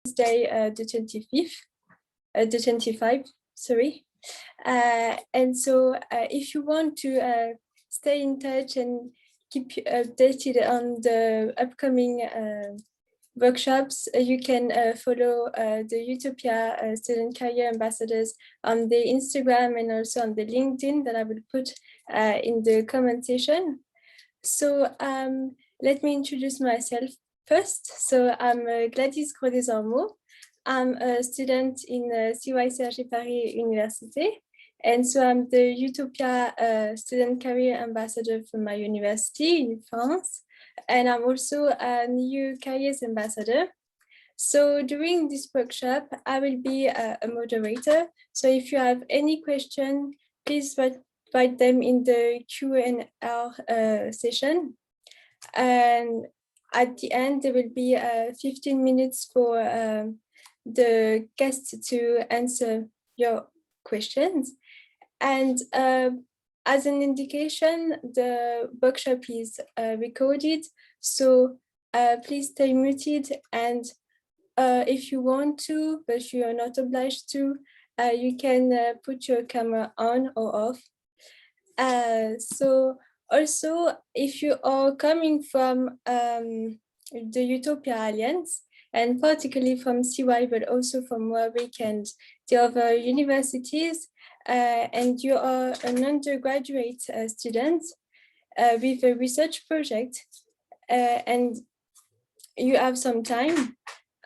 Tuesday, the 25th, sorry. And so if you want to stay in touch and keep you updated on the upcoming workshops, you can follow the EUTOPIA student career ambassadors on the Instagram and also on the LinkedIn that I will put in the comment section. So let me introduce myself first. So I'm Gladys Gros-Desormeaux. I'm a student in CY Cergy Paris University. And so I'm the EUTOPIA student career ambassador for my university in France. And I'm also a new careers ambassador. So during this workshop, I will be a moderator. So if you have any question, please write them in the Q&A session. And at the end, there will be 15 minutes for the guests to answer your questions. And as an indication, the workshop is recorded, so please stay muted. And if you want to, but you are not obliged to, you can put your camera on or off. So also, if you are coming from the EUTOPIA Alliance, and particularly from CY, but also from Warwick and the other universities, and you are an undergraduate student with a research project, and you have some time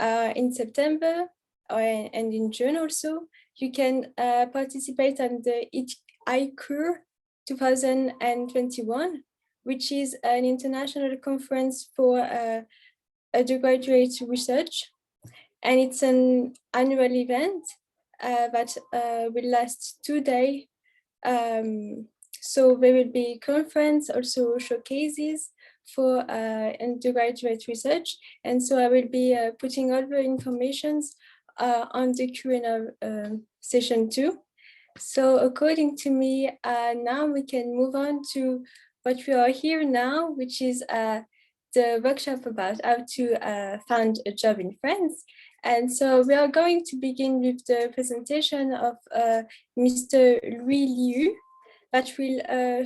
in September and in June also, you can participate on the ICUR 2021, which is an international conference for undergraduate research. And it's an annual event that will last 2 days. So there will be conference, also showcases for undergraduate research. And so I will be putting all the information on the Q&A session too. So according to me, now we can move on to what we are here now, which is the workshop about how to find a job in France. And so we are going to begin with the presentation of Mr. Louis Liu, that will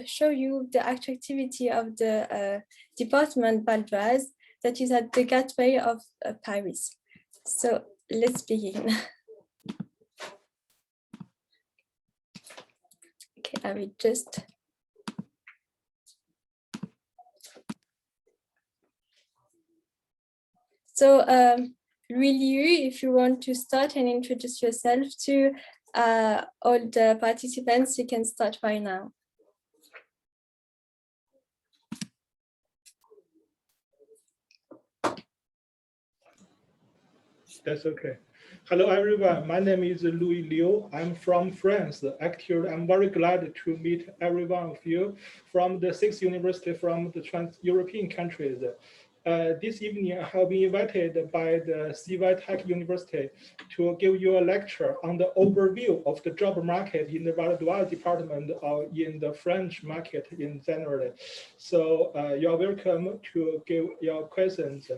show you the attractivity of the department Val d'Oise that is at the gateway of Paris. So let's begin. Okay, I will just. So Louis Liu, if you want to start and introduce yourself to all the participants, you can start right now. That's okay. Hello, everyone. My name is Louis Liu. I'm from France. Actually, I'm very glad to meet every one of you from the 6 universities from the Trans-European countries. This evening, I have been invited by the CY Tech University to give you a lecture on the overview of the job market in the Val d'Oise department or in the French market in general. So you're welcome to give your questions.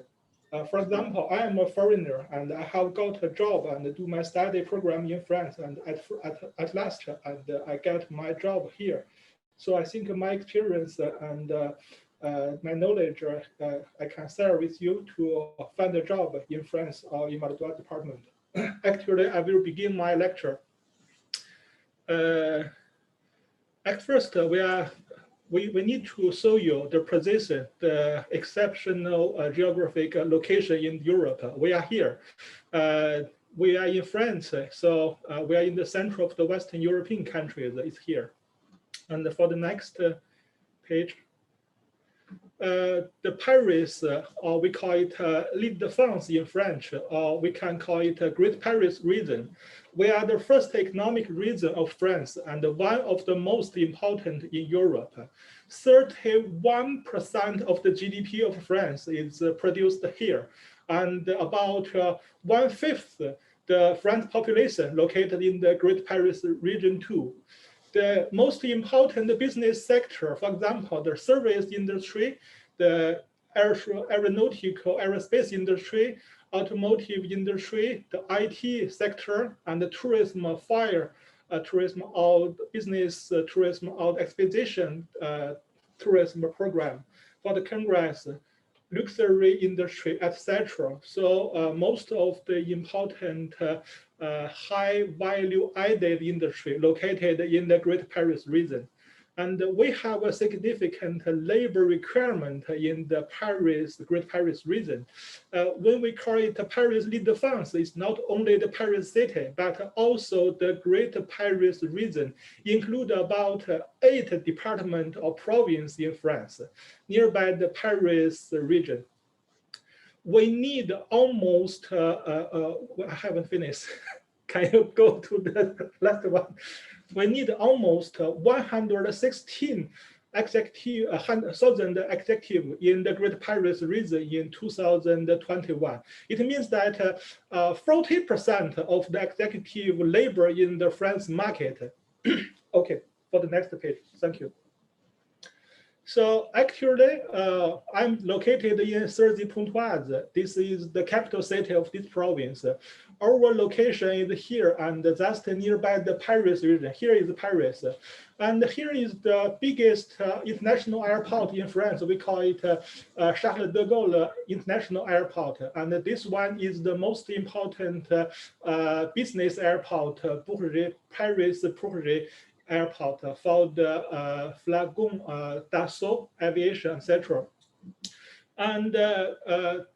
For example, I am a foreigner and I have got a job and do my study program in France, and at last I get my job here. So I think my experience and my knowledge I can share with you to find a job in France or in Val d'Oise department. Actually, I will begin my lecture. At first, we need to show you the position, the exceptional geographic location in Europe. We are here. We are in France, so we are in the center of the Western European countries. It's here. And for the next page, the Paris, or we call it Ile-de-France in French, or we can call it Great Paris region. We are the first economic region of France and one of the most important in Europe. 31% of the GDP of France is produced here, and about 1/5 the French population located in the Great Paris region too. The most important business sector, for example, the service industry, the aeronautical, aerospace industry, automotive industry, the IT sector, and the tourism, fire tourism, or business tourism, or expedition tourism program for the Congress, luxury industry, etc. So most of the important high value added industry located in the Great Paris region. And we have a significant labor requirement in the Great Paris region. When we call it Paris Ile-de-France, it's not only the Paris city, but also the Great Paris region, include about 8 departments or provinces in France, nearby the Paris region. We need almost, I haven't finished. Can you go to the last one? We need almost 116 thousand executives in the Great Paris region in 2021. It means that 40% of the executive labor in the French market. Okay, for the next page, thank you. So actually, I'm located in Cergy. This is the capital city of this province. Our location is here, and that's nearby the Paris region. Here is Paris. And here is the biggest international airport in France. We call it Charles de Gaulle International Airport. And this one is the most important business airport, Paris Bourget Airport for the Flagon, Dassault Aviation, etc. And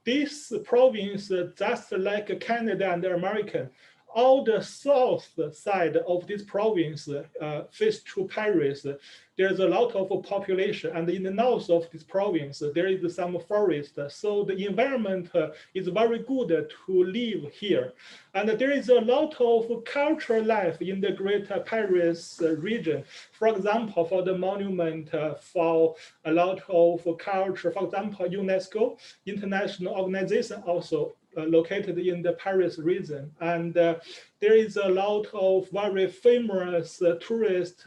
this province, just like Canada and America, all the south side of this province face to Paris. There's a lot of population, and in the north of this province, there is some forest. So the environment is very good to live here. And there is a lot of cultural life in the Great Paris region. For example, for the monument, for a lot of culture, for example, UNESCO, international organization also located in the Paris region. And there is a lot of very famous tourist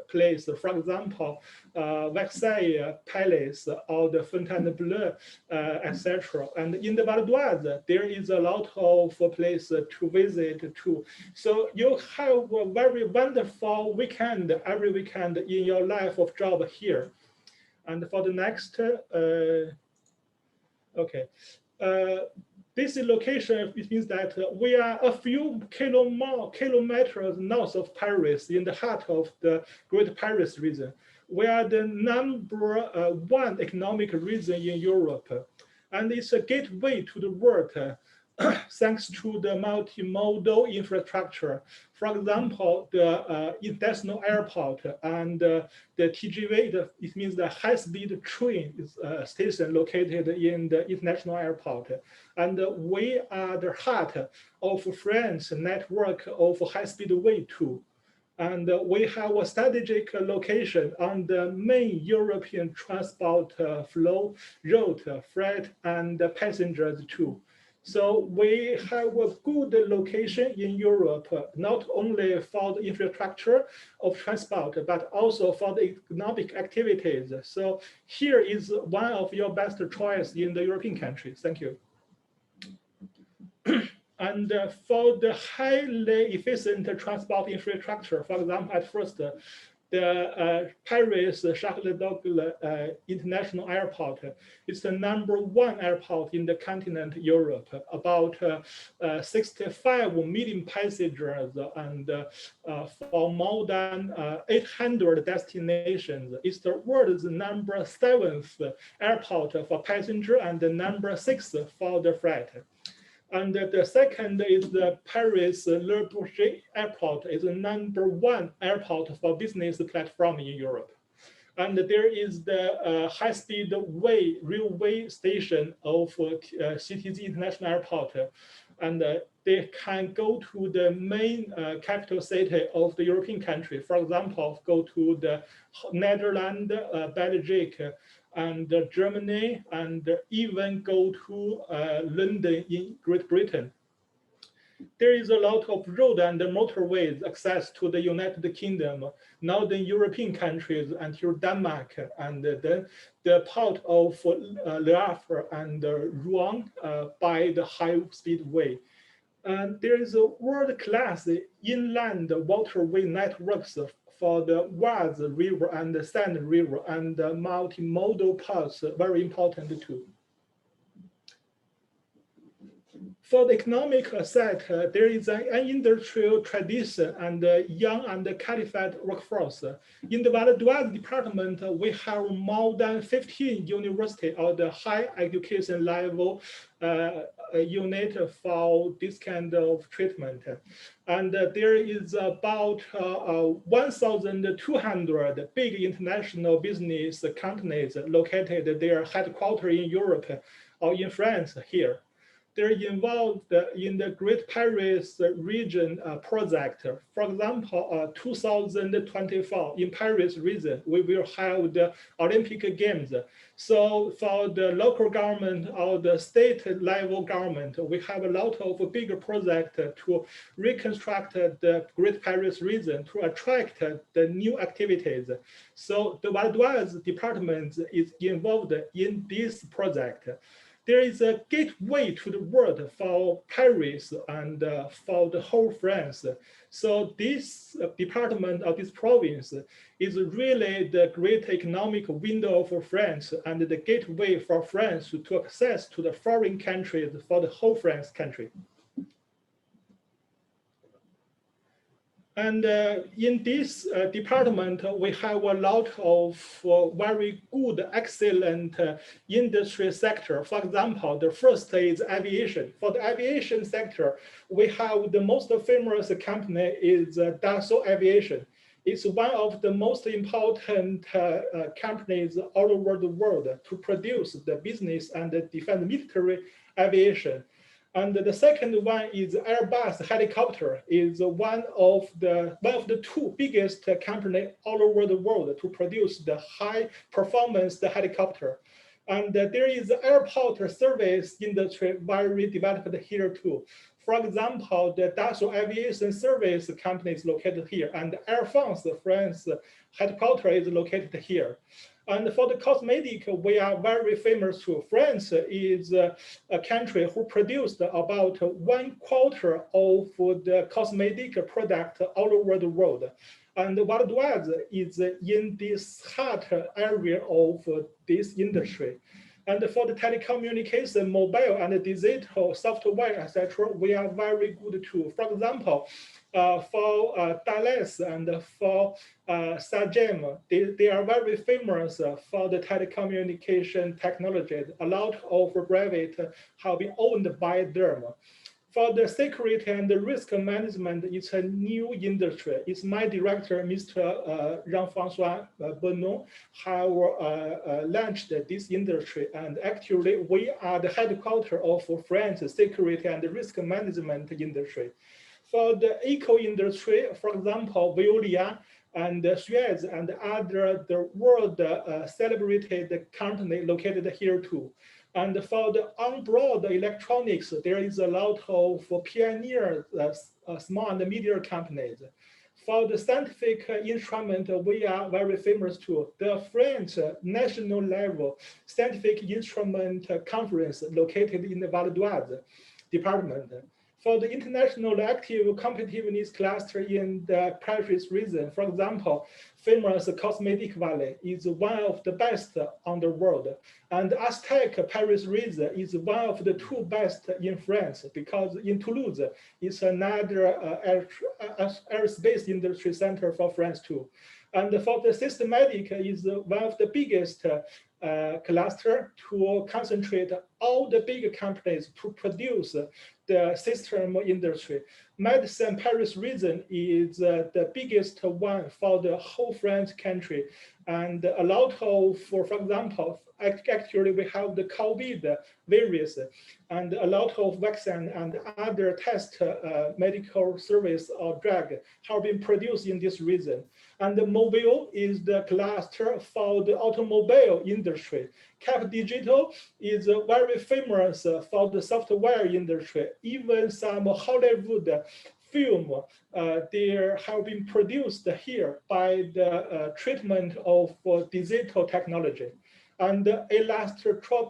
place, for example, Versailles Palace or the Fontainebleau, etc. And in the Val d'Oise, there is a lot of places to visit too. So you have a very wonderful weekend, every weekend in your life of job here. And for the next, okay. This location, it means that we are a few kilometers north of Paris, in the heart of the Great Paris region. We are the #1 economic region in Europe, and it's a gateway to the world thanks to the multimodal infrastructure. For example, the international airport and the TGV, it means the high-speed train station located in the international airport. And we are the heart of French network of high-speed way too. And we have a strategic location on the main European transport flow route, freight and passengers too. So we have a good location in Europe, not only for the infrastructure of transport, but also for the economic activities. So here is one of your best choice in the European countries. Thank you. And for the highly efficient transport infrastructure, for example, at first, the Paris Charles de Gaulle International Airport is the #1 airport in the continent Europe, about 65 million passengers, and for more than 800 destinations. It's the world's #7 airport for passenger and the #6 for the freight. And the second is the Paris Le Bourget Airport, is the #1 airport for business platform in Europe. And there is the high-speed railway station of CTG International Airport. And they can go to the main capital city of the European country. For example, go to the Netherlands, Belgium, and Germany, and even go to London in Great Britain. There is a lot of road and motorways access to the United Kingdom, northern European countries until Denmark, and then the port of Le Havre and Rouen by the high-speed way. There is a world-class inland waterway networks for the Oise River and the Seine River, and multimodal ports, very important too. For the economic sector, there is an industrial tradition and young and qualified workforce. In the Val d'Oise department, we have more than 15 universities or the high education level unit for this kind of treatment. And there is about 1,200 big international business companies located their headquarters in Europe or in France here. They're involved in the Great Paris region project. For example, 2024 in Paris region, we will have the Olympic Games. So for the local government or the state level government, we have a lot of bigger projects to reconstruct the Great Paris region to attract the new activities. So the Val d'Oise department is involved in this project. There is a gateway to the world for Paris and for the whole France. So this department of this province is really the great economic window for France and the gateway for France to access to the foreign countries for the whole France country. And in this department, we have a lot of very good, excellent industry sector. For example, the first is aviation. For the aviation sector, we have the most famous company is Dassault Aviation. It's one of the most important companies all over the world to produce the business and the defense military aviation. And the second one is Airbus helicopter, is one of the two biggest companies all over the world to produce the high performance helicopter. And there is airport service industry very developed here too. For example, the Dassault Aviation Service company is located here, and Air France, France headquarters is located here. And for the cosmetic, we are very famous too. France is a country who produced about 1/4 of the cosmetic product all over the world. And Val d'Oise is in this heart area of this industry. And for the telecommunication, mobile and digital software, etc., we are very good too. For example, for Gladys and for Cergy, they are very famous for the telecommunication technology. A lot of brevet have been owned by them. For the security and the risk management, it's a new industry. It's my director, Mr. Jean-François Bonneau, have launched this industry. And actually, we are the headquarters of France security and risk management industry. For the eco industry, for example, Veolia and Suez and other the world celebrated company located here too. And for the on-board electronics, there is a lot of pioneer small and medium companies. For the scientific instrument, we are very famous too. The French national level scientific instrument conference located in the Val d'Oise department. For the international active competitiveness cluster in the Paris region, for example, famous Cosmetic Valley is one of the best on the world. And Aztec Paris region is one of the two best in France, because in Toulouse, it's another aerospace industry center for France too. And for the systematic is one of the biggest cluster to concentrate all the big companies to produce the system industry. Medicine Paris region is the biggest one for the whole whole French country. And a lot of, for example, actually we have the COVID virus, and a lot of vaccine and other test medical service or drug have been produced in this region. And the mobile is the cluster for the automobile industry. Cap Digital is very famous for the software industry. Even some Hollywood film, they have been produced here by the treatment of digital technology. And a last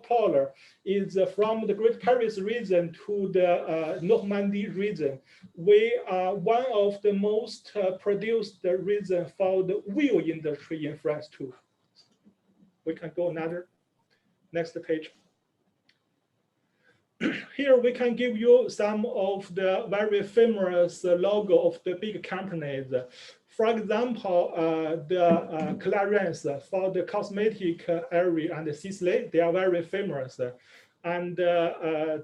polar is from the Great Paris region to the Normandy region. We are one of the most produced region for the wheel industry in France too. We can go another, next page. Here we can give you some of the very famous logo of the big companies. For example, the Clarins for the cosmetic area and the Sisley, they are very famous. And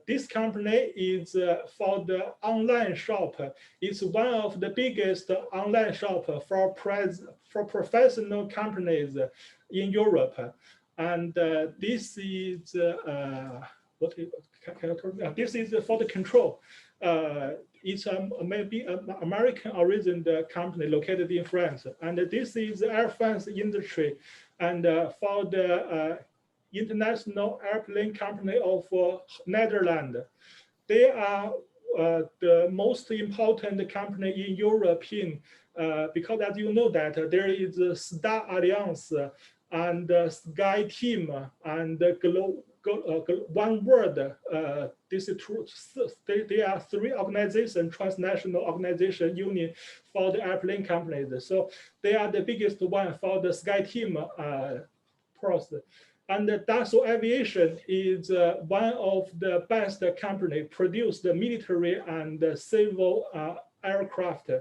this company is for the online shop. It's one of the biggest online shop for professional companies in Europe. And this is this is for the control. It's maybe an American origin company located in France. And this is Air France industry. And for the international airplane company of Netherlands, they are the most important company in European, because as you know that there is a Star Alliance and Sky Team and One World. This is true. They are three organizations, transnational organization union for the airplane companies. So they are the biggest one for the Sky Team process. And Dassault Aviation is one of the best company produce the military and civil aircraft.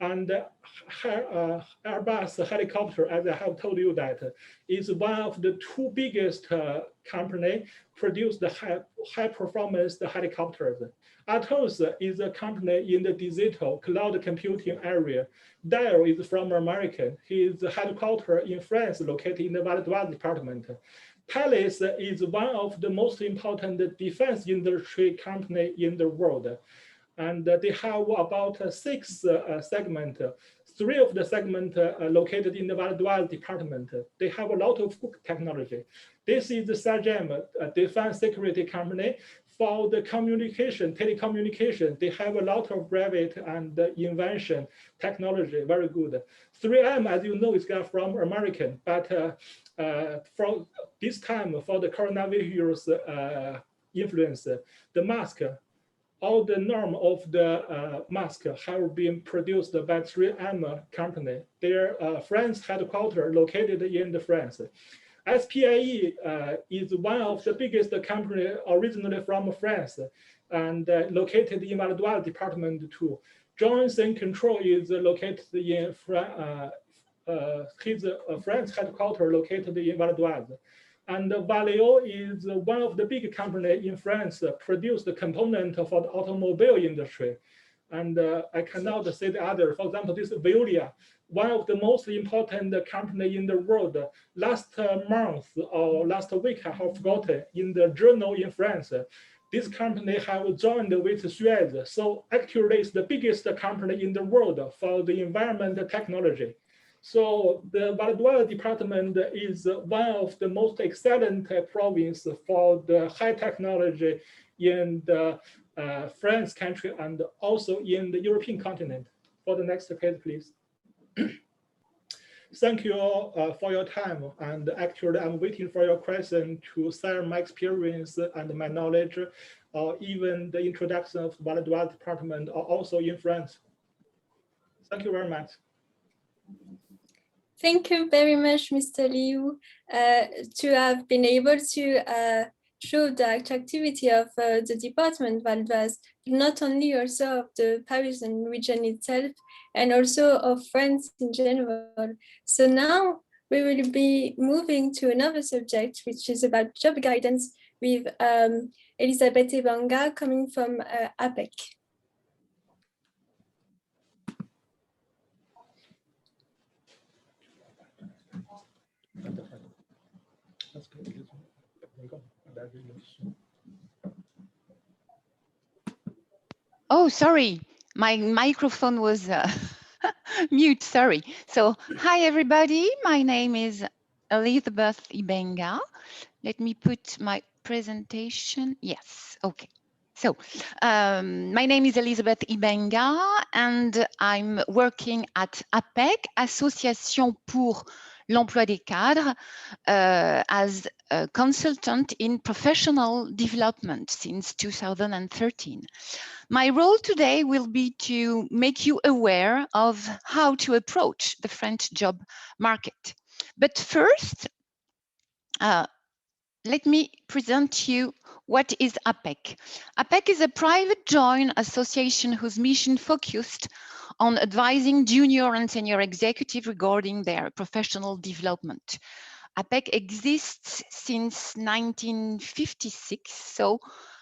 And Airbus helicopter, as I have told you, that is one of the two biggest company produce the high performance helicopters. Atos is a company in the digital cloud computing area. Dell is from America. His headquarters in France, located in the Val d'Oise department. Thales is one of the most important defense industry company in the world. And they have about 6 segments. 3 of the segments located in the Val d'Oise department. They have a lot of technology. This is the Cergy, a defense security company for the communication, telecommunication. They have a lot of private and invention technology, very good. 3M, as you know, is from American, but from this time for the coronavirus influence, the mask, all the norm of the mask have been produced by 3M company. Their France headquarters located in France. SPIE is one of the biggest company originally from France and located in Val d'Oise department too. Johnson Control is located in his French headquarters located in Val d'Oise. And Valeo is one of the big companies in France produce the component for the automobile industry. And I cannot say the other. For example, this is Veolia, one of the most important company in the world. Last month or last week, I have forgotten, in the journal in France, this company have joined with Suez. So actually, it's the biggest company in the world for the environment technology. So the Val d'Oise department is one of the most excellent province for the high technology in the France country and also in the European continent. For the next page, please. Thank you all for your time. And actually, I'm waiting for your question to share my experience and my knowledge, or even the introduction of Val d'Oise department, or also in France. Thank you very much. Thank you very much, Mr. Liu, to have been able to show the attractivity of the department Val d'Oise, not only also of the Parisian region itself, and also of France in general. So now we will be moving to another subject, which is about job guidance with Elisabeth Ebanga coming from APEC. Oh, sorry, my microphone was mute, sorry. So, hi everybody, my name is Elizabeth Ibenga. Let me put my presentation, yes, okay. So, my name is Elizabeth Ibenga and I'm working at APEC, Association pour l'emploi des cadres, as a consultant in professional development since 2013. My role today will be to make you aware of how to approach the French job market. But first, let me present you what is APEC. APEC is a private joint association whose mission focused on advising junior and senior executives regarding their professional development. APEC exists since 1956, so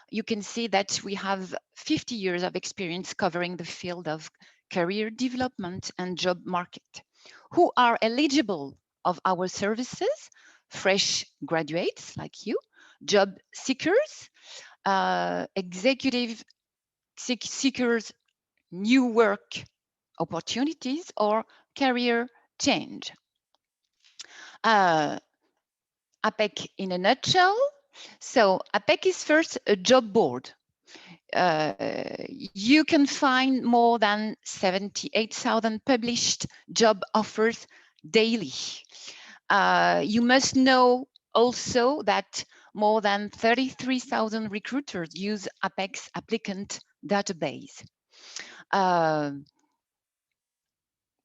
you can see that we have 50 years of experience covering the field of career development and job market. Who are eligible of our services? Fresh graduates like you, job seekers, executive seekers, new work opportunities, or career change. APEC in a nutshell. So APEC is first a job board. You can find more than 78,000 published job offers daily. You must know also that more than 33,000 recruiters use APEC's applicant database.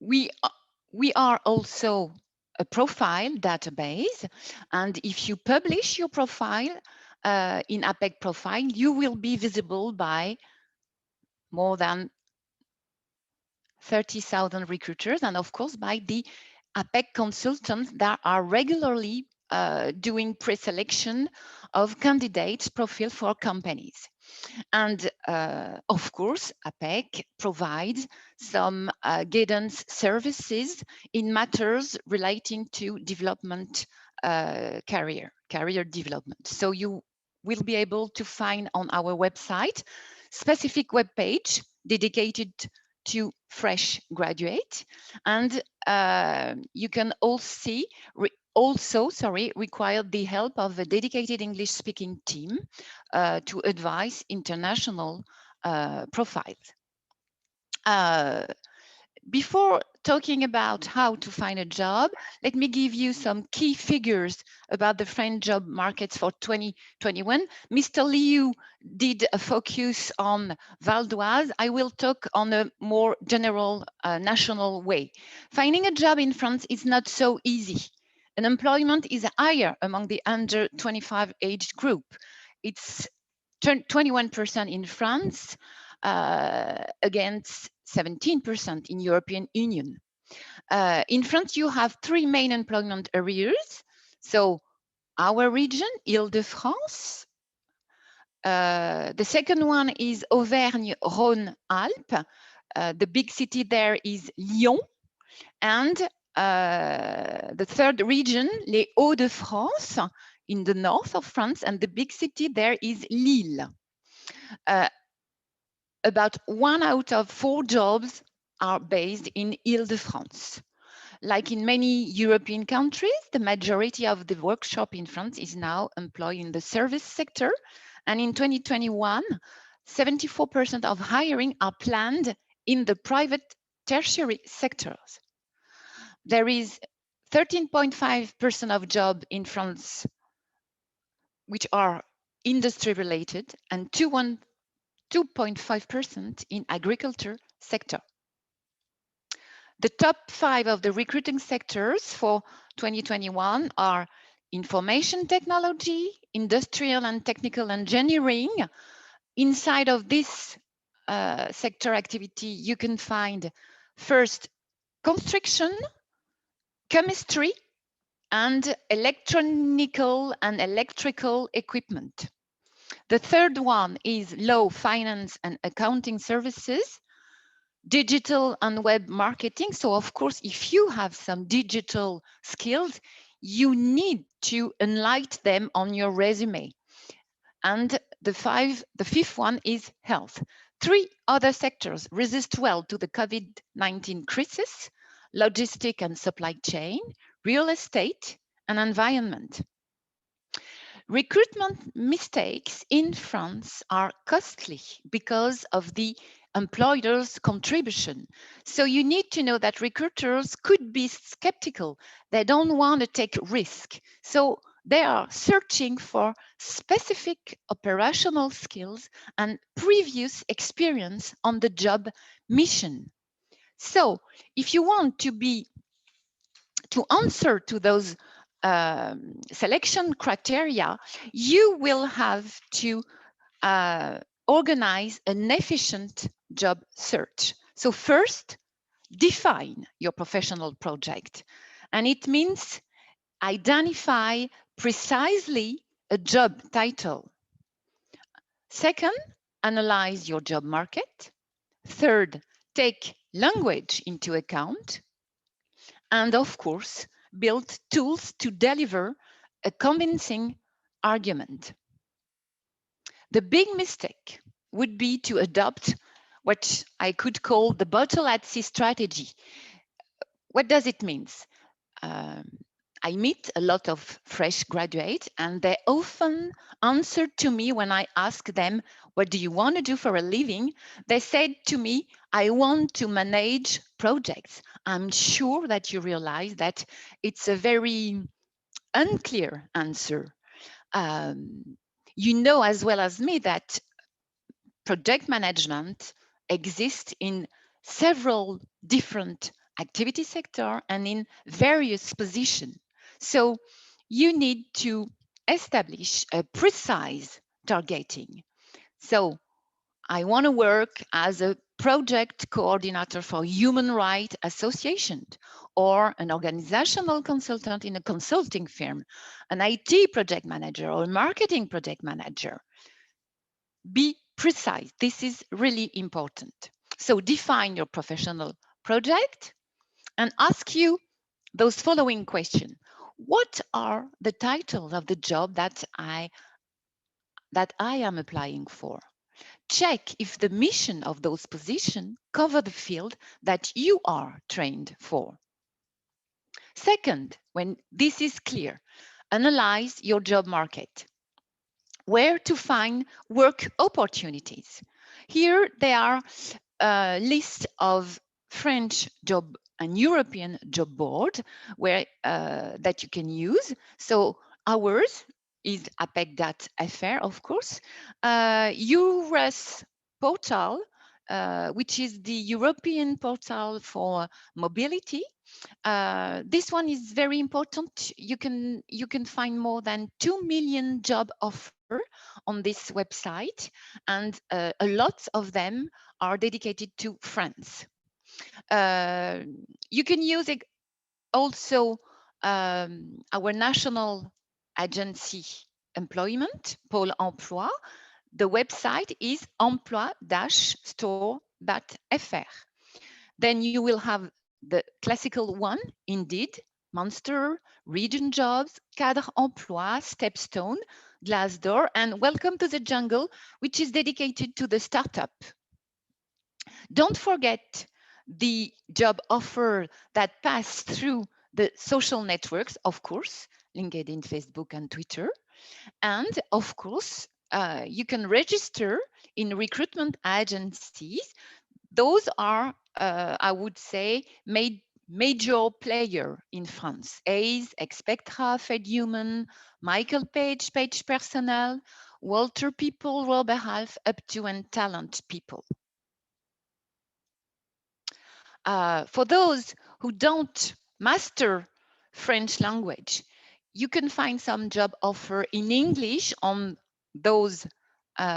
We are also a profile database, and if you publish your profile in APEC profile, you will be visible by more than 30,000 recruiters, and of course by the APEC consultants that are regularly doing pre-selection of candidates' profile for companies. And of course, APEC provides some guidance services in matters relating to development career development. So you will be able to find on our website specific web page dedicated to fresh graduate, and you can also require the help of a dedicated English speaking team to advise international profiles. Before talking about how to find a job, let me give you some key figures about the French job markets for 2021. Mr. Liu did a focus on Val d'Oise. I will talk on a more general national way. Finding a job in France is not so easy. Unemployment is higher among the under 25 age group. It's 21% in France against 17% in European Union. In France, you have three main employment areas. So our region, Ile-de-France. The second one is Auvergne-Rhône-Alpes. The big city there is Lyon. And the third region, les Hauts-de-France, in the north of France. And the big city there is Lille. About 1 out of 4 jobs are based in Ile-de-France. Like in many European countries, the majority of the workshop in France is now employed in the service sector. And in 2021, 74% of hiring are planned in the private tertiary sectors. There is 13.5% of jobs in France which are industry related and 2.5% in agriculture sector. The top 5 of the recruiting sectors for 2021 are information technology, industrial and technical engineering. Inside of this sector activity, you can find first construction, chemistry, and electronical and electrical equipment. The third one is law, finance, and accounting services, digital and web marketing. So of course, if you have some digital skills, you need to enlighten them on your resume. And the fifth one is health. 3 other sectors resist well to the COVID-19 crisis: logistic and supply chain, real estate, and environment. Recruitment mistakes in France are costly because of the employer's contribution. So you need to know that recruiters could be skeptical. They don't want to take risk. So they are searching for specific operational skills and previous experience on the job mission. So if you want to answer to those selection criteria, you will have to organize an efficient job search. So first, define your professional project. And it means identify precisely a job title. Second, analyze your job market. Third, take language into account. And of course, build tools to deliver a convincing argument. The big mistake would be to adopt what I could call the bottle at sea strategy. What does it mean? I meet a lot of fresh graduates, and they often answer to me when I ask them, what do you want to do for a living? They said to me, I want to manage projects. I'm sure that you realize that it's a very unclear answer. You know as well as me that project management exists in several different activity sectors and in various positions. So you need to establish a precise targeting. So I want to work as a project coordinator for human rights association, or an organizational consultant in a consulting firm, an IT project manager or a marketing project manager. Be precise. This is really important. So define your professional project and ask you those following questions. What are the titles of the job that I am applying for? Check if the mission of those positions cover the field that you are trained for. Second, when this is clear, analyze your job market. Where to find work opportunities? Here there are a list of French job and European job board where that you can use. So ours is apec.fr, of course. EURES portal, which is the European portal for mobility. This one is very important. You can find more than 2 million job offers on this website, and a lot of them are dedicated to France. You can use it also our national agency employment, Pôle Emploi. The website is emploi-store.fr. Then you will have the classical one, Indeed, Monster, Region Jobs, Cadre Emploi, Stepstone, Glassdoor, and Welcome to the Jungle, which is dedicated to the startup. Don't forget the job offer that pass through the social networks, of course, LinkedIn, Facebook, and Twitter. And of course, you can register in recruitment agencies. Those are, I would say, major player in France. Ace, Expectra, Fedhuman, Michael Page, Page Personnel, Walter People, Robert Half, up to and Talent People. For those who don't master French language, you can find some job offer in English on those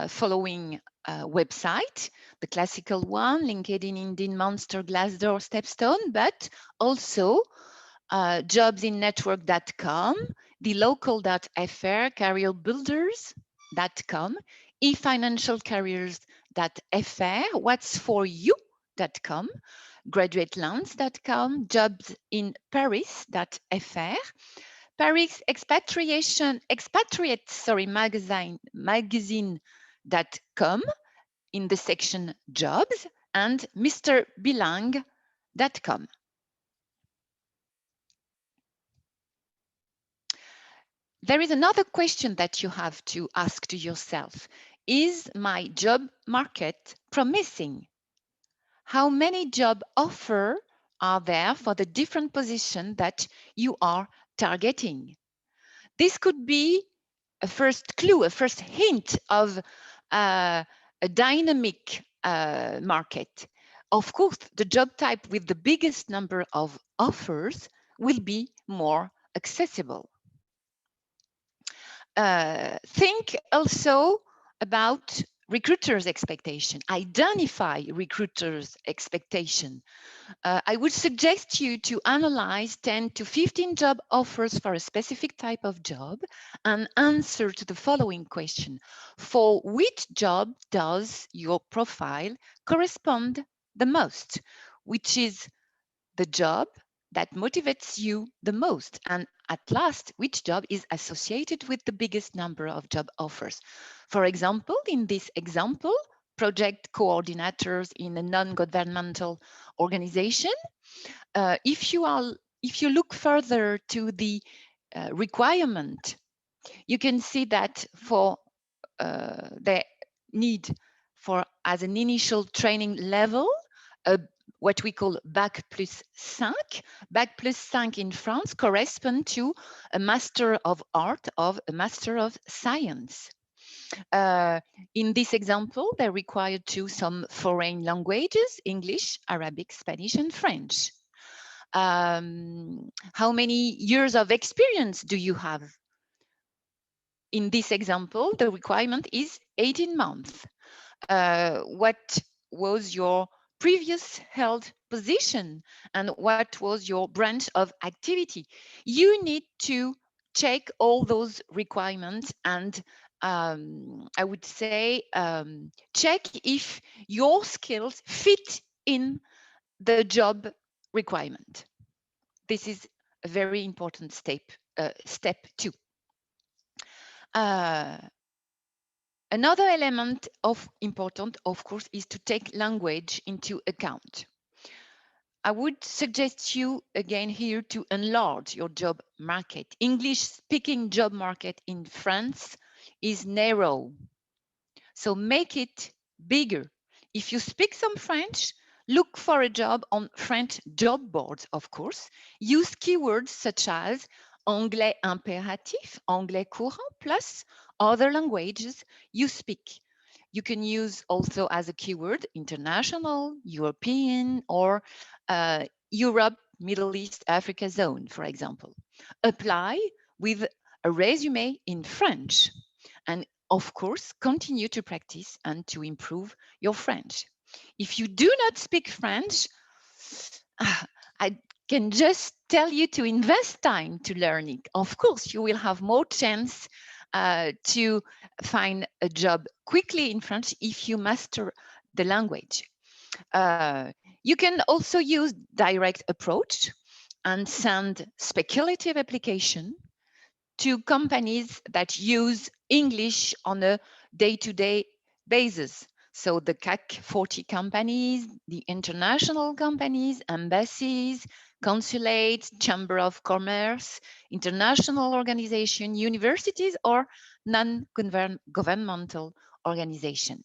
following website, the classical one, LinkedIn, Indeed, Monster, Glassdoor, Stepstone, but also jobs in network.com, the local.fr, careerbuilders.com, efinancialcareers.fr, whatsforyou.com, graduatelands.com, jobsinparis.fr, Paris magazine.com in the section jobs and mrbilingue.com. There is another question that you have to ask to yourself. Is my job market promising? How many job offers are there for the different positions that you are targeting? This could be a first clue, a first hint of a dynamic market. Of course, the job type with the biggest number of offers will be more accessible. Think also about recruiters' expectation. Identify recruiters' expectation. I would suggest you to analyze 10 to 15 job offers for a specific type of job and answer to the following question. For which job does your profile correspond the most? Which is the job that motivates you the most? And at last, which job is associated with the biggest number of job offers? For example, in this example, project coordinators in a non-governmental organization. If you look further to the requirement, you can see that for the need for as an initial training level, what we call Bac plus 5. Bac plus 5 in France correspond to a Master of Art of a Master of Science. In this example, they required some foreign languages, English, Arabic, Spanish, and French. How many years of experience do you have? In this example, the requirement is 18 months. What was your previous held position and what was your branch of activity? You need to check all those requirements and I would say check if your skills fit in the job requirement. This is a very important step 2. Another element of important, of course, is to take language into account. I would suggest you again here to enlarge your job market. English-speaking job market in France is narrow, so make it bigger. If you speak some French, look for a job on French job boards, of course. Use keywords such as anglais impératif, anglais courant, plus other languages you speak. You can use also as a keyword international, European, or Europe, Middle East, Africa zone, for example. Apply with a resume in French. And of course, continue to practice and to improve your French. If you do not speak French, I can just tell you to invest time to learn it. Of course, you will have more chance to find a job quickly in French if you master the language. You can also use direct approach and send speculative application to companies that use English on a day-to-day basis. So the CAC 40 companies, the international companies, embassies, consulates, chamber of commerce, international organization, universities, or non-governmental organization.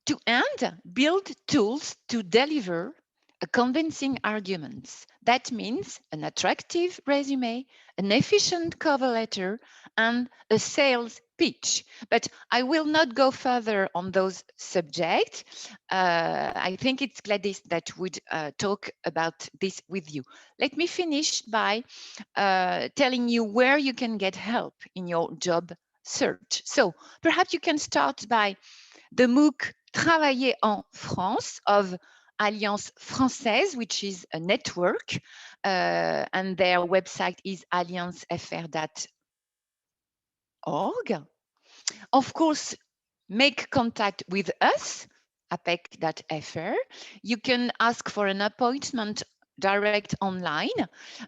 To end, build tools to deliver a convincing arguments. That means an attractive resume, an efficient cover letter, and a sales pitch. But I will not go further on those subjects. I think it's Gladys that would talk about this with you. Let me finish by telling you where you can get help in your job search. So perhaps you can start by the MOOC Travailler en France of Alliance Française, which is a network, and their website is alliancefr.org. Of course, make contact with us, apec.fr. You can ask for an appointment direct online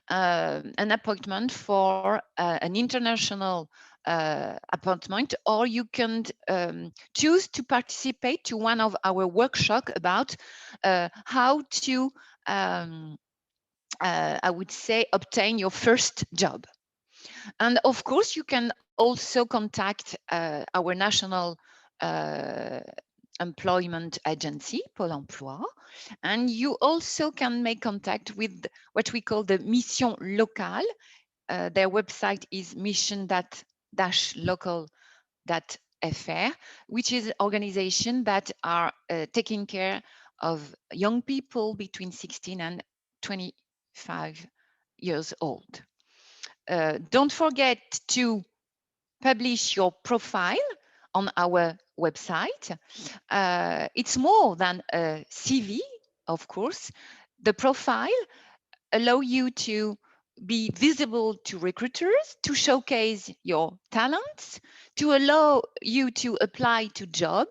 an appointment for an international appointment, or you can choose to participate to one of our workshops about how to, I would say, obtain your first job. And of course, you can also contact our national employment agency, Pôle emploi, and you also can make contact with what we call the Mission Locale. Their website is mission-local.fr, which is an organization that are taking care of young people between 16 and 25 years old. Don't forget to publish your profile on our website. It's more than a CV, of course. The profile allows you to be visible to recruiters, to showcase your talents, to allow you to apply to job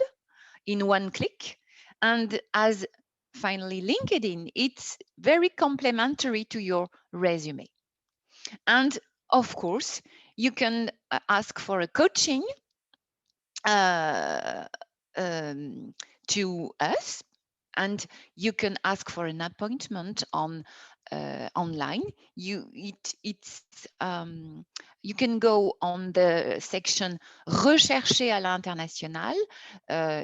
in one click. And as finally LinkedIn, it's very complementary to your resume. And of course, you can ask for a coaching to us, and you can ask for an appointment on online. You can go on the section Rechercher à l'international,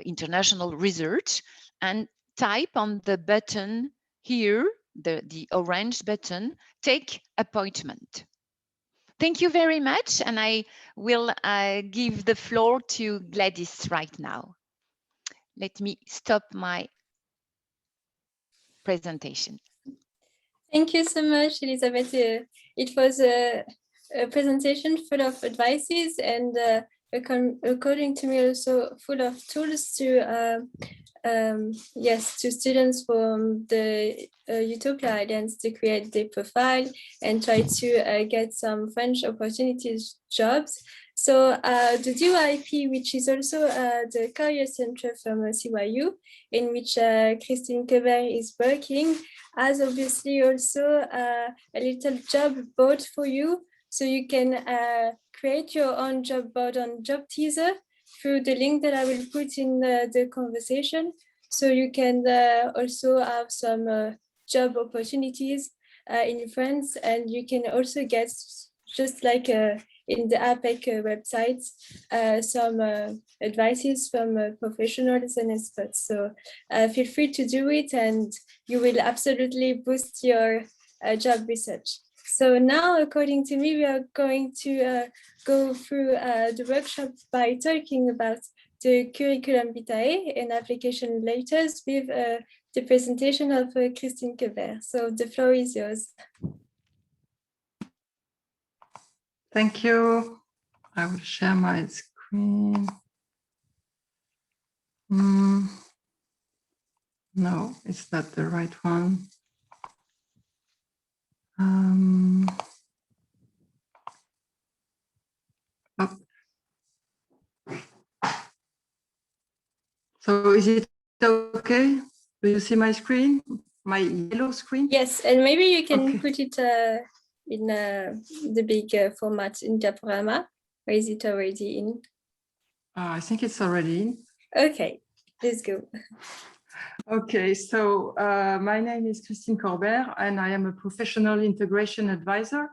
international research, and type on the button here, the orange button, take appointment. Thank you very much, and I will give the floor to Gladys right now. Let me stop my presentation. Thank you so much, Elizabeth. It was a presentation full of advices and according to me also full of tools to yes, to students from the Utopia Islands to create their profile and try to get some French opportunities jobs. So the DYP, which is also the career center from CYU, in which Christine Quebert is working, has obviously also a little job board for you. So you can create your own job board on Job Teaser through the link that I will put in the conversation. So you can also have some job opportunities in France, and you can also get, just like in the APEC website, some advices from professionals and experts. So feel free to do it, and you will absolutely boost your job research. So now, according to me, we are going to go through the workshop by talking about the curriculum vitae and application letters with the presentation of Christine Quebert. So the floor is yours. Thank you. I will share my screen. No, it's not the right one. Oh. So is it okay? Do you see my screen? My yellow screen? Yes, and maybe you can put it in the big format in Diaporama, or is it already in? I think it's already in. Okay, let's go. Okay, so my name is Christine Corbert, and I am a professional integration advisor.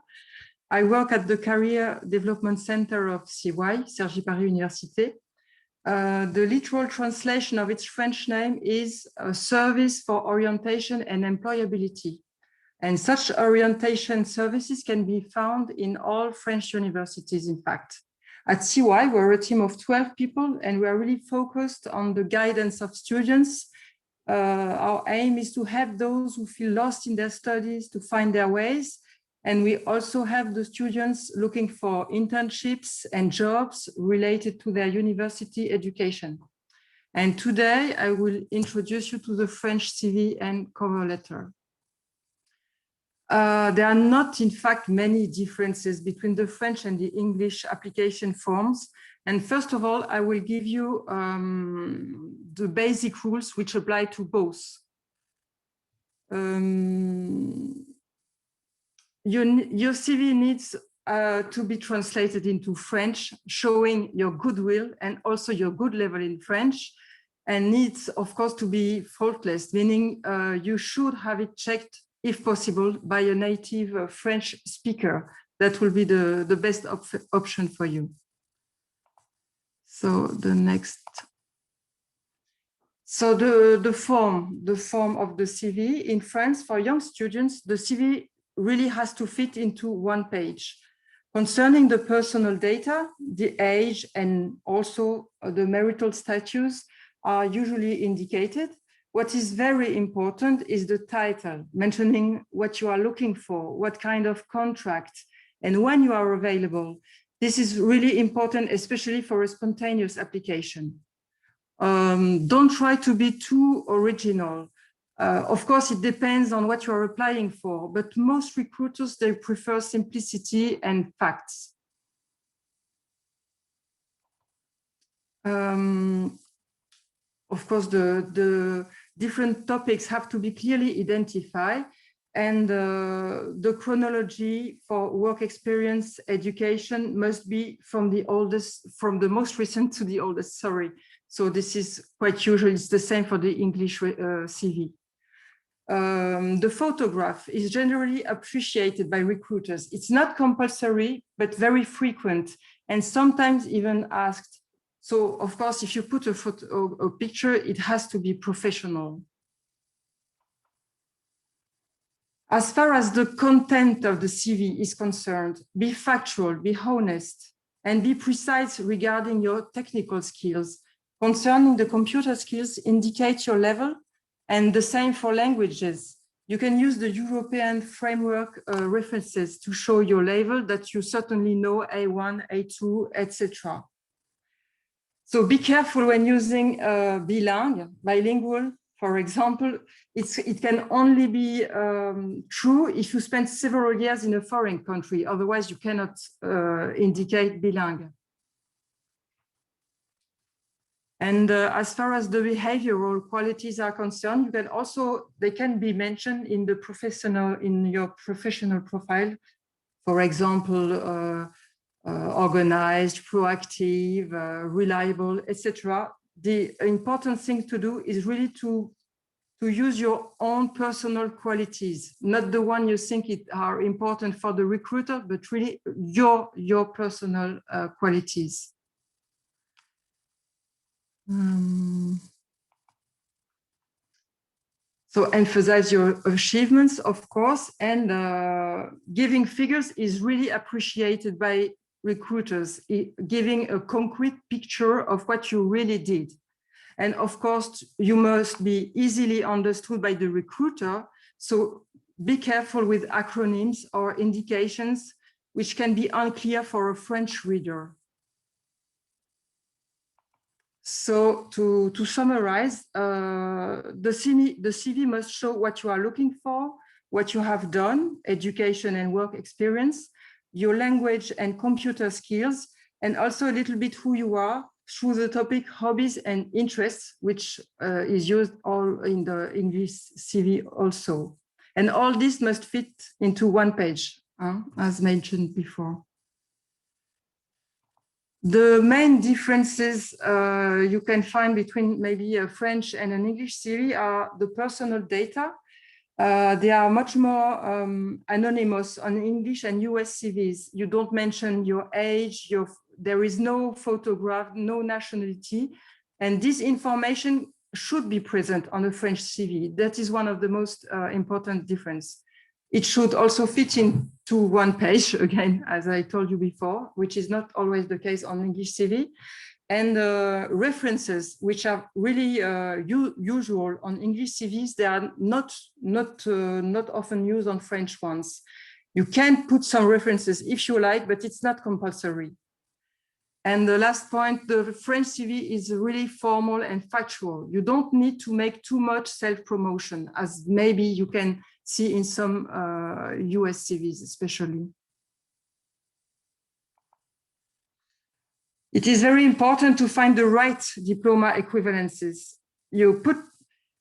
I work at the Career Development Center of CY, Cergy Paris Université. The literal translation of its French name is a Service for Orientation and Employability. And such orientation services can be found in all French universities, in fact. At CY, we're a team of 12 people, and we are really focused on the guidance of students. Our aim is to help those who feel lost in their studies to find their ways. And we also have the students looking for internships and jobs related to their university education. And today I will introduce you to the French CV and cover letter. There are not, in fact, many differences between the French and the English application forms. And first of all, I will give you the basic rules which apply to both. Your CV needs to be translated into French, showing your goodwill and also your good level in French, and needs, of course, to be faultless, meaning you should have it checked, if possible, by a native French speaker. That will be the best option for you. So the next. So the form of the CV in France for young students, the CV really has to fit into one page. Concerning the personal data, the age and also the marital status are usually indicated. What is very important is the title, mentioning what you are looking for, what kind of contract, and when you are available. This is really important, especially for a spontaneous application. Don't try to be too original. Of course, it depends on what you are applying for, but most recruiters, they prefer simplicity and facts. Of course, the different topics have to be clearly identified, and the chronology for work experience education must be from the most recent to the oldest, sorry. So this is quite usual, it's the same for the English CV. The photograph is generally appreciated by recruiters. It's not compulsory, but very frequent, and sometimes even asked. So, of course, if you put a picture, it has to be professional. As far as the content of the CV is concerned, be factual, be honest, and be precise regarding your technical skills. Concerning the computer skills, indicate your level, and the same for languages. You can use the European framework references to show your level, that you certainly know A1, A2, etc. So be careful when using bilingual, for example. It can only be true if you spend several years in a foreign country. Otherwise, you cannot indicate bilingual. And as far as the behavioral qualities are concerned, you can also, they can be mentioned in your professional profile. For example, organized, proactive, reliable, etc. The important thing to do is really to use your own personal qualities, not the one you think are important for the recruiter, but really your personal qualities. So emphasize your achievements, of course, and giving figures is really appreciated by recruiters, giving a concrete picture of what you really did. And of course, you must be easily understood by the recruiter. So be careful with acronyms or indications, which can be unclear for a French reader. So to summarize, the CV must show what you are looking for, what you have done, education and work experience, your language and computer skills, and also a little bit who you are through the topic hobbies and interests, which is used all in the English CV also. And all this must fit into one page, as mentioned before. The main differences you can find between maybe a French and an English CV are the personal data. They are much more anonymous on English and US CVs. You don't mention your age, there is no photograph, no nationality, and this information should be present on a French CV. That is one of the most important differences. It should also fit into one page, again, as I told you before, which is not always the case on English CV. And references, which are really usual on English CVs, they are not often used on French ones. You can put some references if you like, but it's not compulsory. And the last point, the French CV is really formal and factual. You don't need to make too much self-promotion, as maybe you can see in some US CVs especially. It is very important to find the right diploma equivalences. You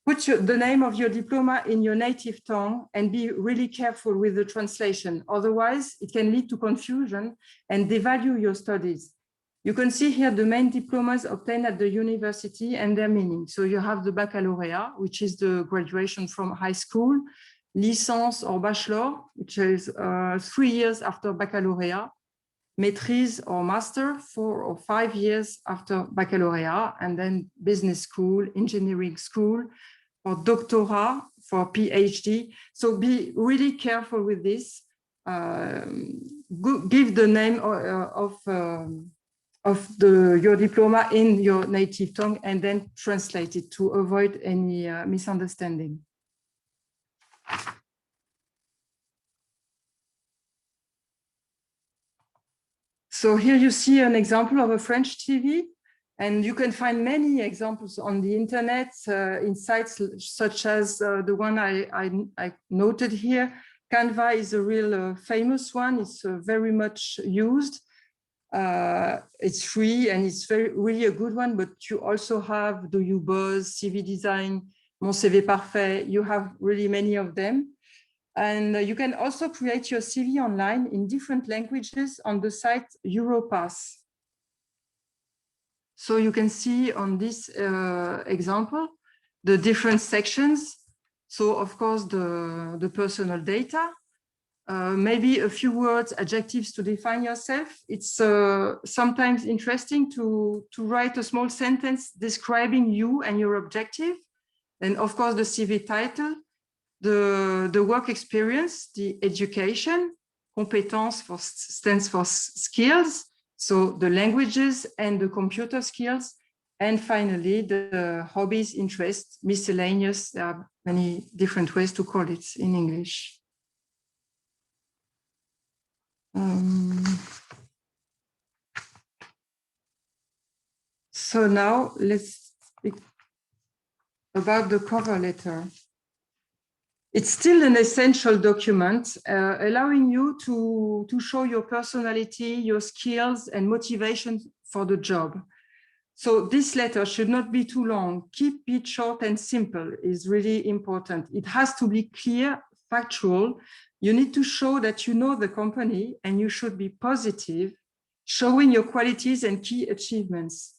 Put the name of your diploma in your native tongue and be really careful with the translation. Otherwise, it can lead to confusion and devalue your studies. You can see here the main diplomas obtained at the university and their meaning. So you have the baccalaureate, which is the graduation from high school, licence or bachelor, which is 3 years after baccalaureate, maîtrise or master, 4 or 5 years after baccalaureate, and then business school, engineering school, or doctorate for PhD. So be really careful with this. Give the name of your diploma in your native tongue and then translate it to avoid any misunderstanding. So here you see an example of a French TV, and you can find many examples on the internet in sites such as the one I noted here. Canva is a real famous one. It's very much used. It's free and it's really a good one, but you also have Do You Buzz, CV Design, Mon CV Parfait. You have really many of them. And you can also create your CV online in different languages on the site Europass. So you can see on this example, the different sections. So of course, the personal data, maybe a few words, adjectives to define yourself. It's sometimes interesting to write a small sentence describing you and your objective. And of course, the CV title, the work experience, the education, compétences stands for skills. So the languages and the computer skills. And finally, the hobbies, interests, miscellaneous. There are many different ways to call it in English. So now let's speak about the cover letter. It's still an essential document, allowing you to show your personality, your skills, and motivation for the job. So this letter should not be too long. Keep it short and simple is really important. It has to be clear, factual. You need to show that you know the company, and you should be positive, showing your qualities and key achievements.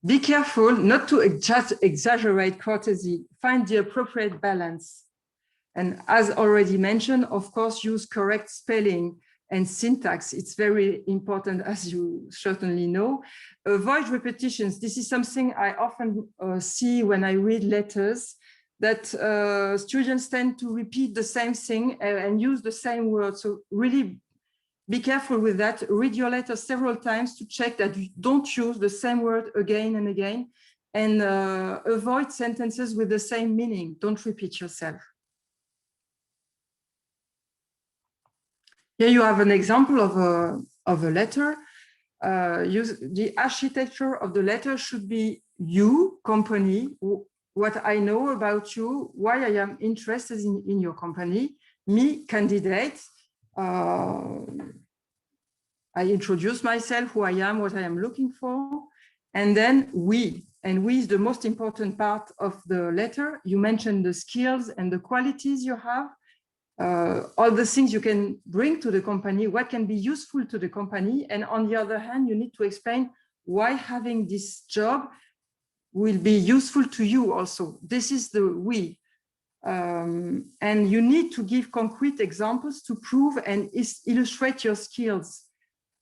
Be careful not to exaggerate courtesy. Find the appropriate balance. And as already mentioned, of course, use correct spelling and syntax. It's very important, as you certainly know. Avoid repetitions. This is something I often see when I read letters, that students tend to repeat the same thing and use the same word. So really be careful with that. Read your letter several times to check that you don't use the same word again and again, and avoid sentences with the same meaning. Don't repeat yourself. Here you have an example of a letter. The architecture of the letter should be you, company, what I know about you, why I am interested in your company, me, candidate. I introduce myself, who I am, what I am looking for, and then we. And we is the most important part of the letter. You mentioned the skills and the qualities you have, all the things you can bring to the company, what can be useful to the company. And on the other hand, you need to explain why having this job will be useful to you also. This is the we. And you need to give concrete examples to prove and illustrate your skills.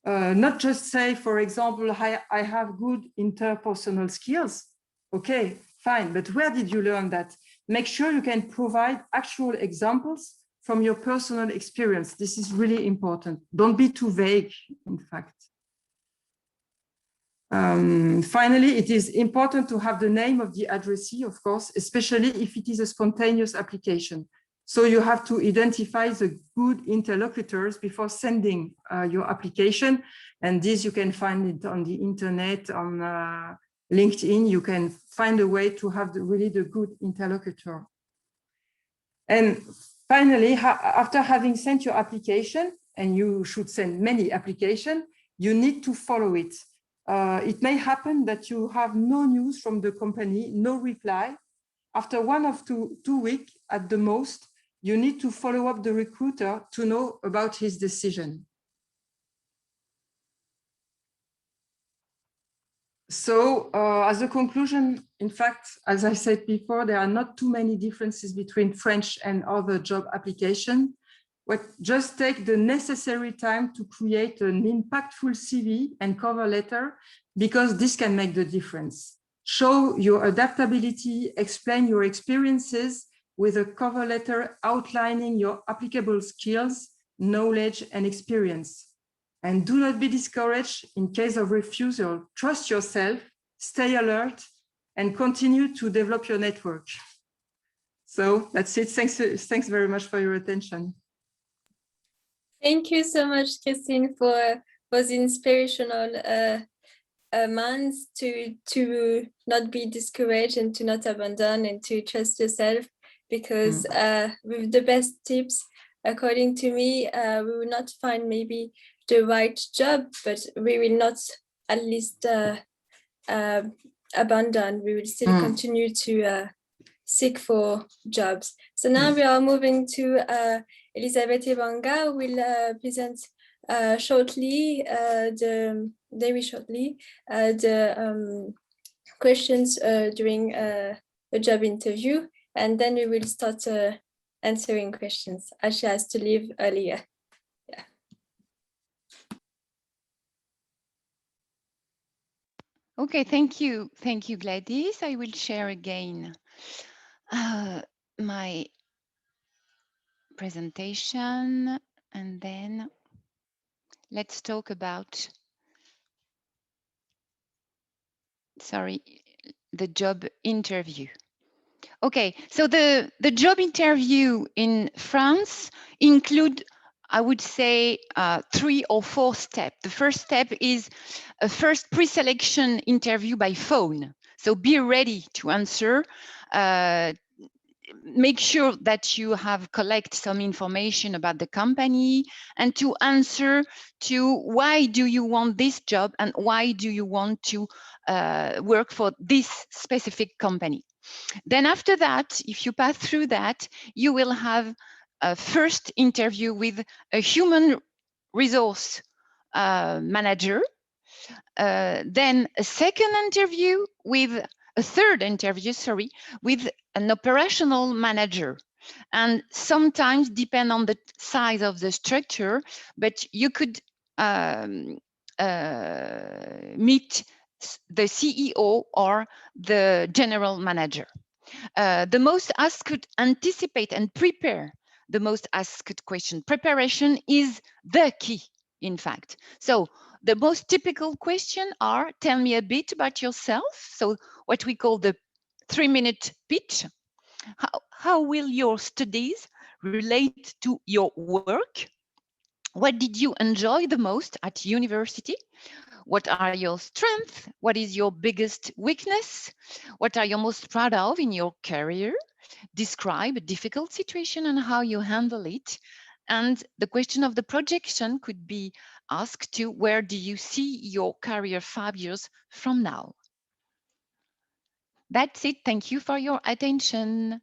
Not just say, for example, I have good interpersonal skills. Okay, fine, but where did you learn that? Make sure you can provide actual examples from your personal experience. This is really important. Don't be too vague, in fact. Finally, it is important to have the name of the addressee, of course, especially if it is a spontaneous application. So you have to identify the good interlocutors before sending your application. And this you can find it on the internet, on LinkedIn. You can find a way to have really the good interlocutor. And finally, after having sent your application, and you should send many applications, you need to follow it. It may happen that you have no news from the company, no reply. After 1 or 2 weeks at the most, you need to follow up the recruiter to know about his decision. So as a conclusion, in fact, as I said before, there are not too many differences between French and other job applications. Just take the necessary time to create an impactful CV and cover letter, because this can make the difference. Show your adaptability, explain your experiences with a cover letter outlining your applicable skills, knowledge, and experience. And do not be discouraged in case of refusal. Trust yourself, stay alert, and continue to develop your network. So that's it. Thanks very much for your attention. Thank you so much, Christine, for the inspirational months to not be discouraged and to not abandon and to trust yourself, because with the best tips, according to me, we will not find maybe the right job, but we will not at least abandon. We will still continue to seek for jobs. So now we are moving to Elisabeth Ibanga, who will present shortly, very shortly, the questions during the job interview, and then we will start answering questions, as she has to leave earlier. Yeah. Okay, thank you, Gladys. I will share again my presentation, and then let's talk about, the job interview. Okay, so the job interview in France include, I would say, 3 or 4 steps. The first step is a first pre-selection interview by phone. So be ready to answer. Make sure that you have collected some information about the company and to answer to why do you want this job and why do you want to work for this specific company. Then after that, if you pass through that, you will have a first interview with a human resource manager, then a second interview with a third interview, with an operational manager. And sometimes depend on the size of the structure, but you could meet the CEO or the general manager. The most asked could anticipate and prepare the most asked question. Preparation is the key, in fact. So the most typical question are, tell me a bit about yourself. So what we call the 3-minute pitch. How will your studies relate to your work? What did you enjoy the most at university? What are your strengths? What is your biggest weakness? What are you most proud of in your career? Describe a difficult situation and how you handle it. And the question of the projection could be asked to, where do you see your career 5 years from now? That's it. Thank you for your attention.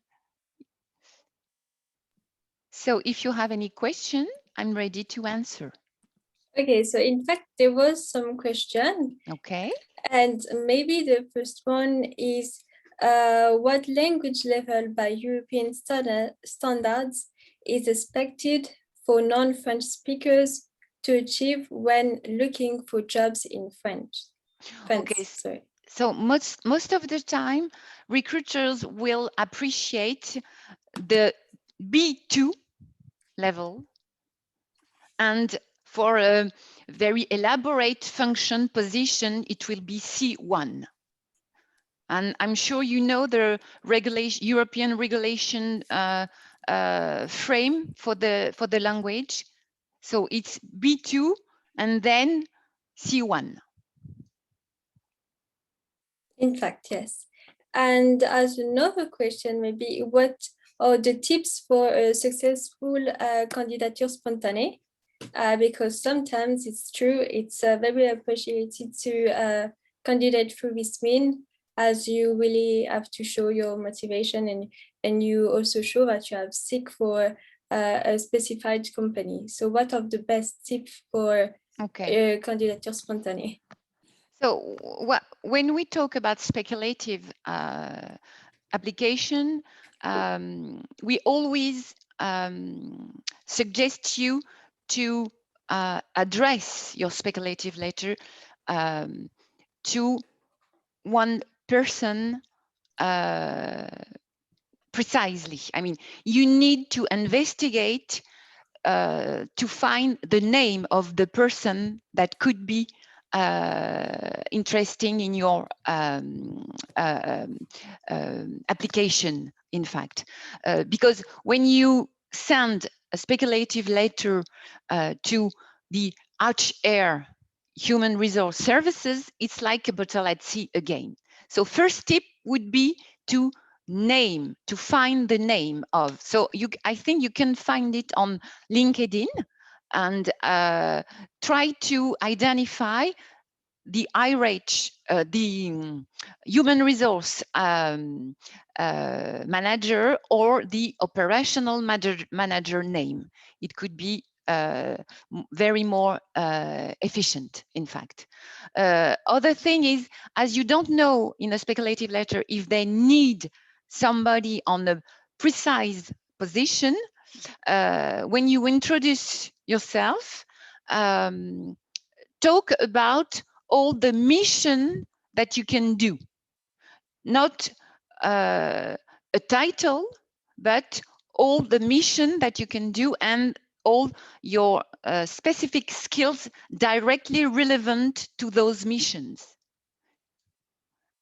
So if you have any question, I'm ready to answer. Okay, so in fact, there was some question. Okay. And maybe the first one is, what language level by European standards is expected for non-French speakers to achieve when looking for jobs in French? Okay, sorry. So most of the time, recruiters will appreciate the B2 level, and for a very elaborate function position, it will be C1. And I'm sure you know the European regulation frame for the language. So it's B2 and then C1. In fact, yes. And as another question, maybe what are the tips for a successful candidature spontanée? because sometimes it's true, it's very appreciated to candidate through this means, as you really have to show your motivation, and you also show that you have seek for a specified company. So what are the best tips for candidature spontanée? So when we talk about speculative application, we always suggest you to address your speculative letter to one person precisely. I mean, you need to investigate to find the name of the person that could be interesting in your application, in fact. Because when you send a speculative letter to the HR Human Resource Services, it's like a bottle at sea again. So first tip would be to name, to find the name of. So I think you can find it on LinkedIn and try to identify the IRH, the human resource manager or the operational manager name. It could be very more efficient, in fact. Other thing is, as you don't know in a speculative letter if they need somebody on a precise position, when you introduce yourself, talk about all the mission that you can do, not a title, but all the mission that you can do and all your specific skills directly relevant to those missions.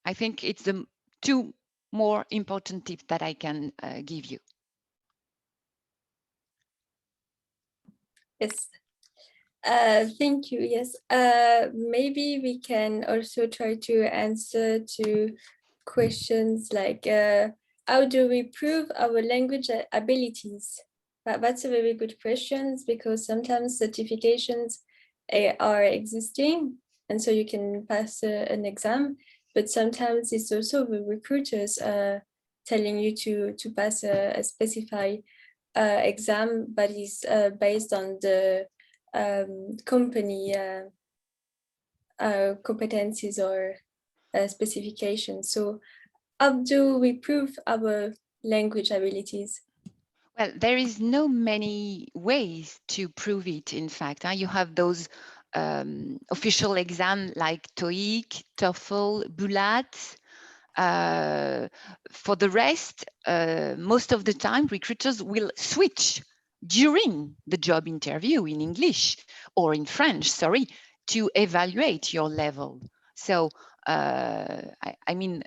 I think it's the two more important tips that I can give you. Yes. Thank you. Yes. Maybe we can also try to answer to questions like how do we prove our language abilities? That's a very good question, because sometimes certifications are existing, and so you can pass an exam, but sometimes it's also the recruiters telling you to pass a specified exam, but is based on the company competencies or specifications. So how do we prove our language abilities? Well, there is no many ways to prove it, in fact. You have those official exams like TOEIC, TOEFL, BULAT. For the rest, most of the time, recruiters will switch during the job interview in English or in French, sorry, to evaluate your level. So, I mean,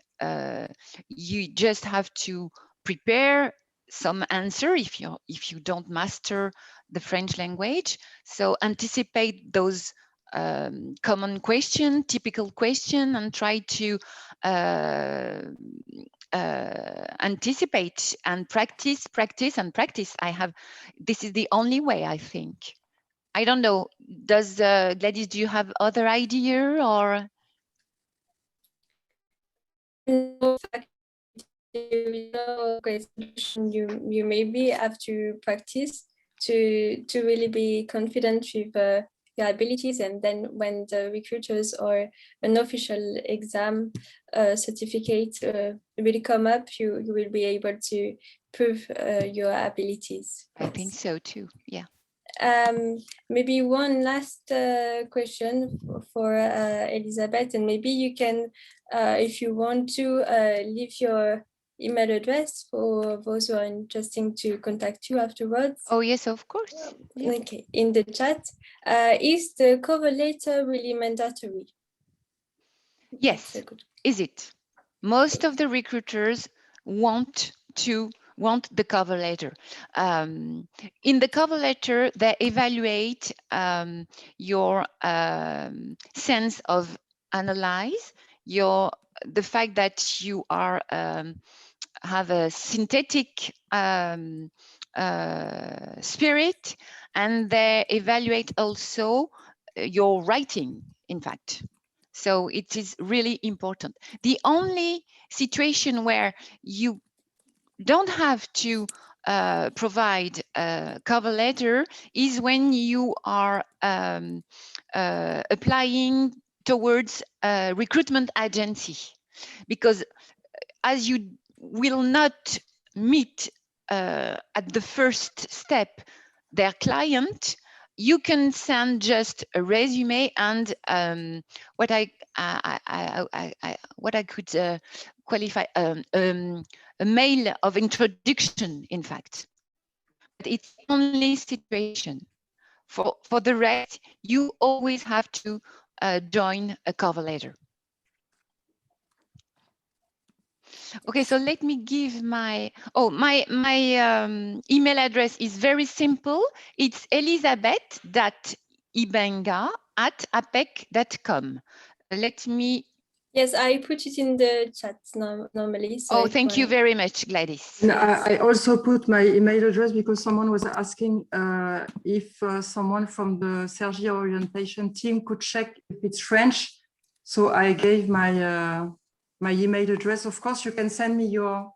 you just have to prepare some answer if you don't master the French language. So anticipate those common question, typical question, and try to anticipate and practice. This is the only way, I think. I don't know. Does Gladys, do you have other idea or? No, you maybe have to practice to really be confident with your abilities, and then when the recruiters or an official exam certificate will come up, you will be able to prove your abilities. I think so too, yeah. Maybe one last question for Elizabeth, and maybe you can, if you want to, leave your email address for those who are interested to contact you afterwards. Oh yes, of course. Yeah. Okay, in the chat. Is the cover letter really mandatory? Yes, is it? Most of the recruiters want the cover letter. In the cover letter, they evaluate your sense of analyze, the fact that you are have a synthetic spirit, and they evaluate also your writing, in fact. So it is really important. The only situation where you don't have to provide a cover letter is when you are applying towards a recruitment agency, because as you will not meet at the first step their client, you can send just a resume and what I could qualify a mail of introduction, in fact. But it's the only situation. For the rest, you always have to join a cover letter. Okay, so let me give my email address is very simple. It's elizabeth.ibenga@apec.com. Let me. Yes, I put it in the chat normally. So oh, thank you very much, Gladys. No, I also put my email address because someone was asking if someone from the Cergy orientation team could check if it's French. So I gave my my email address. Of course, you can send me your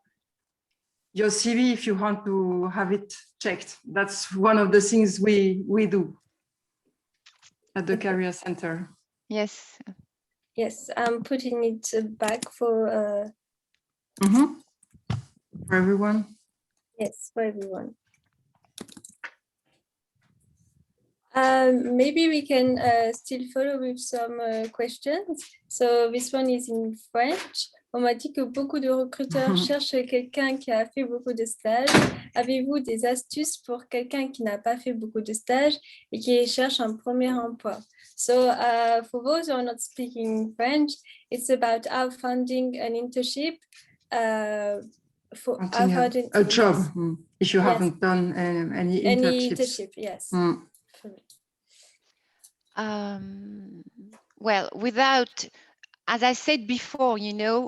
CV if you want to have it checked. That's one of the things we do at the Career Center. Yes. Yes, I'm putting it back for everyone. Yes, for everyone. Maybe we can still follow with some questions. So this one is in French. On m'a dit que beaucoup de recruteurs cherchent quelqu'un qui a fait beaucoup de stages. Avez-vous des astuces pour quelqu'un qui n'a pas fait beaucoup de stages et qui cherche un premier emploi? So for those who are not speaking French, it's about how finding an internship for a job if you haven't done any internships. Yes. Well, without, as I said before, you know,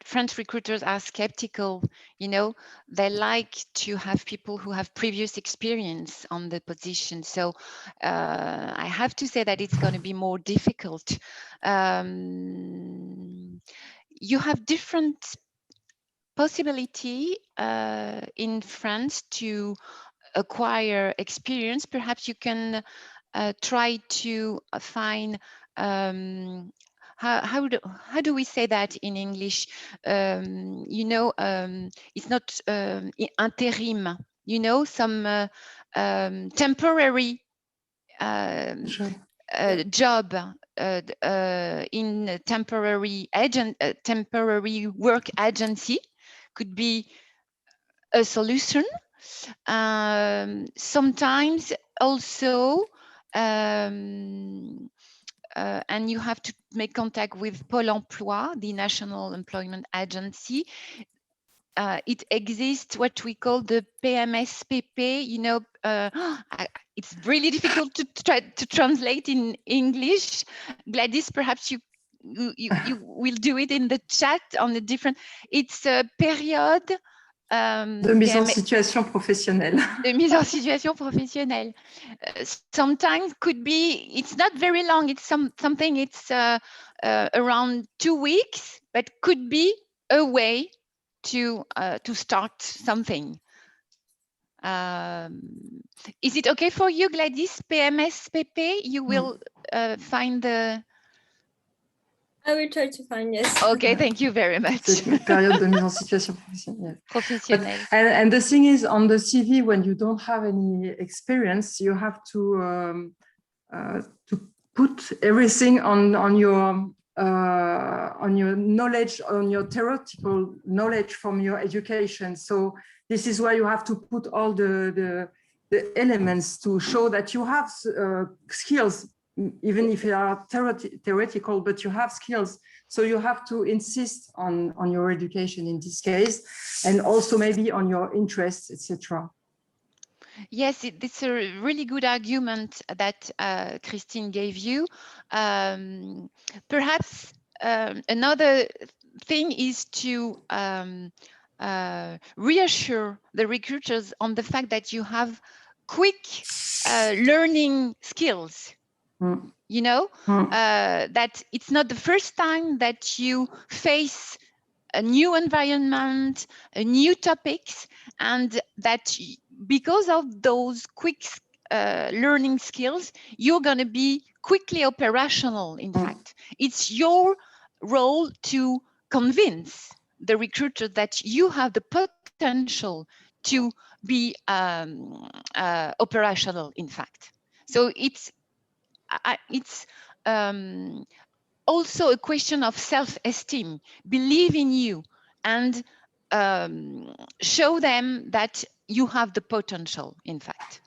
French recruiters are skeptical. You know, they like to have people who have previous experience on the position. So I have to say that it's going to be more difficult. You have different possibility in France to acquire experience. Perhaps you can try to find how do we say that in English? You know, it's not interim. You know, some temporary job in a temporary work agency could be a solution. Sometimes also, and you have to make contact with Pôle Emploi, the National Employment Agency. It exists what we call the PMSPP. You know, it's really difficult to try to translate in English. Gladys, perhaps you will do it in the chat on the different. It's a period. De mise en situation professionnelle. De mise en situation professionnelle. Sometimes could be, it's not very long, it's something, it's around 2 weeks, but could be a way to start something. Is it okay for you, Gladys? PMSPP, you will find the... I will try to find, yes. Okay, thank you very much. C'est une période de mise en situation professionnelle. And the thing is, on the CV, when you don't have any experience, you have to put everything on your knowledge, on your theoretical knowledge from your education. So this is why you have to put all the elements to show that you have skills, even if they are theoretical, but you have skills. So you have to insist on your education in this case, and also maybe on your interests, etc. Yes, it's a really good argument that Christine gave you. Perhaps another thing is to reassure the recruiters on the fact that you have quick learning skills. You know, that it's not the first time that you face a new environment, new topics, and that because of those quick learning skills, you're going to be quickly operational. In fact, it's your role to convince the recruiter that you have the potential to be operational. In fact, so it's also a question of self-esteem. Believe in you and show them that you have the potential, in fact.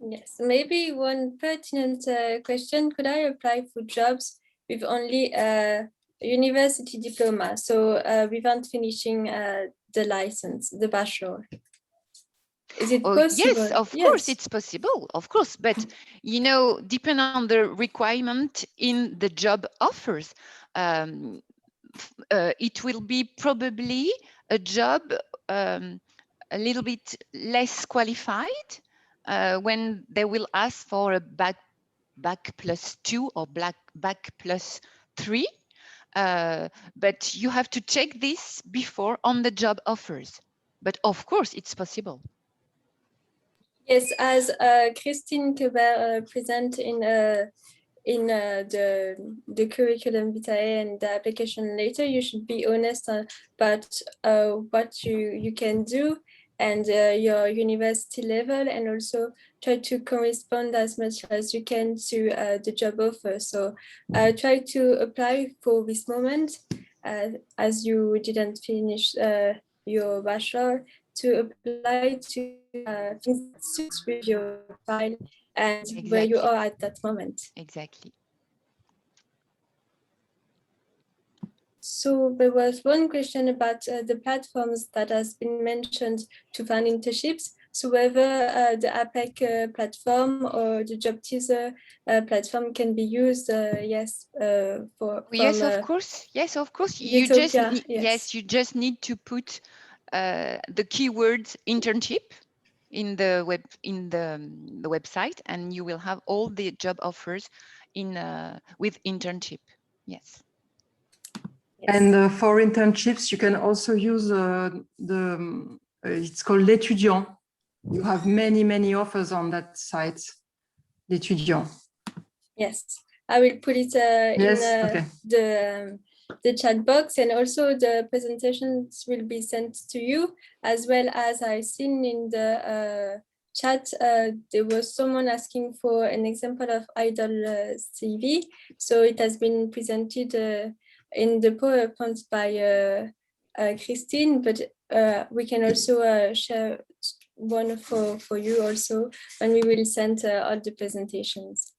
Yes, maybe one pertinent question: could I apply for jobs with only a university diploma, so without finishing the license, the bachelor? Is it possible? Yes, of course, it's possible, of course. But, you know, depending on the requirement in the job offers, it will be probably a job a little bit less qualified when they will ask for a bac +2 or bac +3. But you have to check this before on the job offers. But of course, it's possible. Yes, as Christine Colbert present in the curriculum vitae and the application later, you should be honest about what you can do and your university level, and also try to correspond as much as you can to the job offer. So try to apply for this moment, as you didn't finish your bachelor, to apply to things that suits with your profile and where you are at that moment. Exactly. So there was one question about the platforms that has been mentioned to find internships. So whether the APEC platform or the job teaser platform can be used, yes, yes, of course. Yes, of course. EUTOPIA, You just need to put the keyword internship in the website, and you will have all the job offers in with internship. Yes. And for internships, you can also use it's called L'Étudiant. You have many offers on that site, L'Étudiant. Yes, I will put it in the chat box, and also the presentations will be sent to you, as well as I've seen in the chat, there was someone asking for an example of idle CV. So it has been presented in the PowerPoint by Christine, but we can also share one for you also when we will send all the presentations.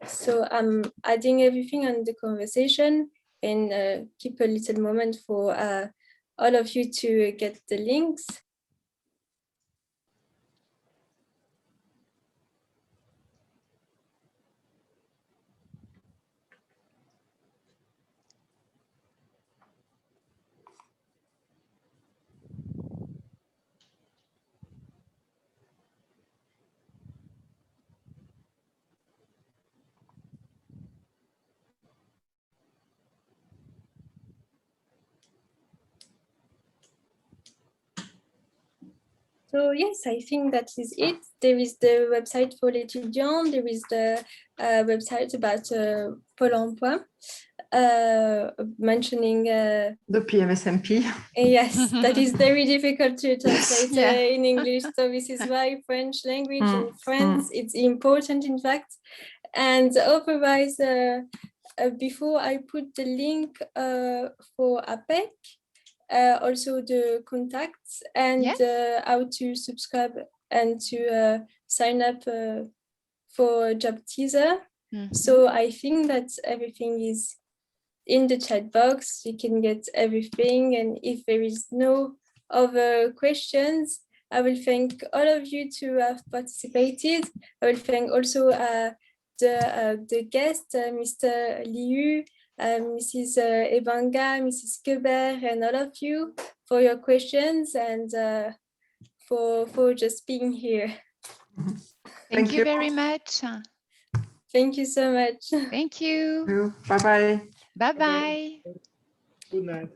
So I'm adding everything on the conversation, and keep a little moment for all of you to get the links. So yes, I think that is it. There is the website for l'étudiant. There is the website about Pôle emploi, mentioning the PMSMP. Yes, that is very difficult to translate in English. So this is why French language in France, it's important, in fact. And otherwise, before I put the link for APEC, also the contacts and how to subscribe and to sign up for job teaser. So I think that everything is in the chat box. You can get everything, and if there is no other questions, I will thank all of you to have participated. I will thank also the guest, Mr. Liu, Mrs. Ebanga, Mrs. Quebert, and all of you for your questions and for just being here. Thank you very much. Thank you so much. Thank you. Bye-bye. Bye-bye. Good night.